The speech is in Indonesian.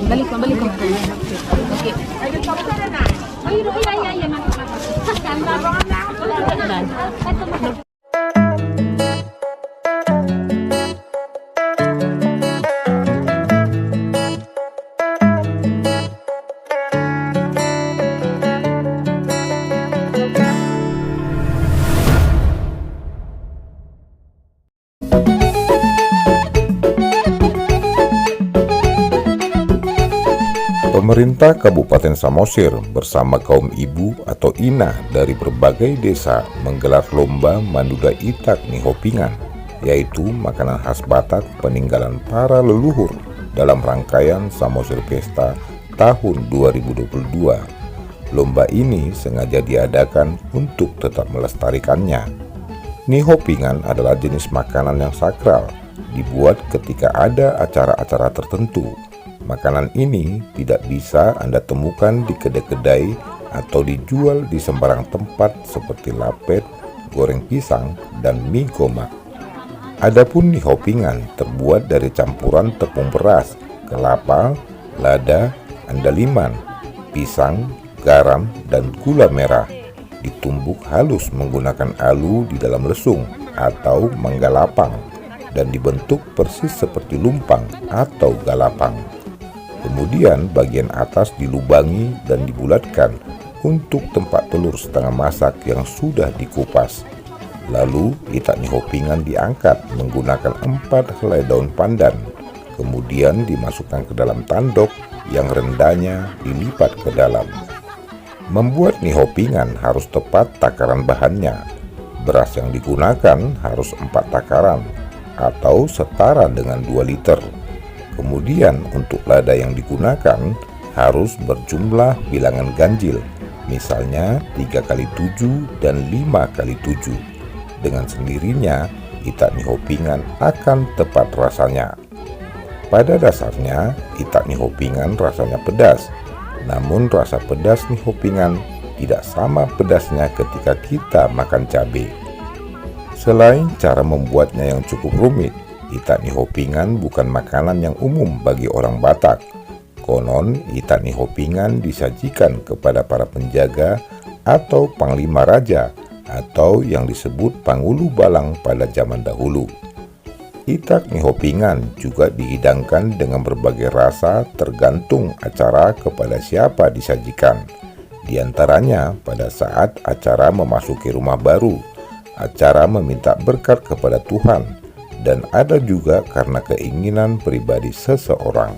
Balik ko. Okay. Pemerintah Kabupaten Samosir bersama kaum ibu atau ina dari berbagai desa menggelar lomba Manduda Itak Nihopingan, yaitu makanan khas Batak peninggalan para leluhur dalam rangkaian Samosir Pesta tahun 2022. Lomba ini sengaja diadakan untuk tetap melestarikannya. Nihopingan adalah jenis makanan yang sakral, dibuat ketika ada acara-acara tertentu. Makanan ini tidak bisa Anda temukan di kedai-kedai atau dijual di sembarang tempat seperti lapet, goreng pisang, dan mie gomak. Adapun nihopingan terbuat dari campuran tepung beras, kelapa, lada, andaliman, pisang, garam, dan gula merah. Ditumbuk halus menggunakan alu di dalam lesung atau manggalapang dan dibentuk persis seperti lumpang atau galapang. Kemudian bagian atas dilubangi dan dibulatkan untuk tempat telur setengah masak yang sudah dikupas. Lalu itak nihopingan diangkat menggunakan 4 helai daun pandan. Kemudian dimasukkan ke dalam tandok yang rendahnya dilipat ke dalam. Membuat nihopingan harus tepat takaran bahannya. Beras yang digunakan harus 4 takaran atau setara dengan 2 liter. Kemudian untuk lada yang digunakan harus berjumlah bilangan ganjil, misalnya 3x7 dan 5x7. Dengan sendirinya, itak nihopingan akan tepat rasanya. Pada dasarnya, itak nihopingan rasanya pedas, namun rasa pedas nihopingan tidak sama pedasnya ketika kita makan cabai. Selain cara membuatnya yang cukup rumit, itak nihopingan bukan makanan yang umum bagi orang Batak. Konon, itak nihopingan disajikan kepada para penjaga atau panglima raja atau yang disebut pangulu balang pada zaman dahulu. Itak nihopingan juga dihidangkan dengan berbagai rasa tergantung acara kepada siapa disajikan. Di antaranya pada saat acara memasuki rumah baru, acara meminta berkat kepada Tuhan, dan ada juga karena keinginan pribadi seseorang.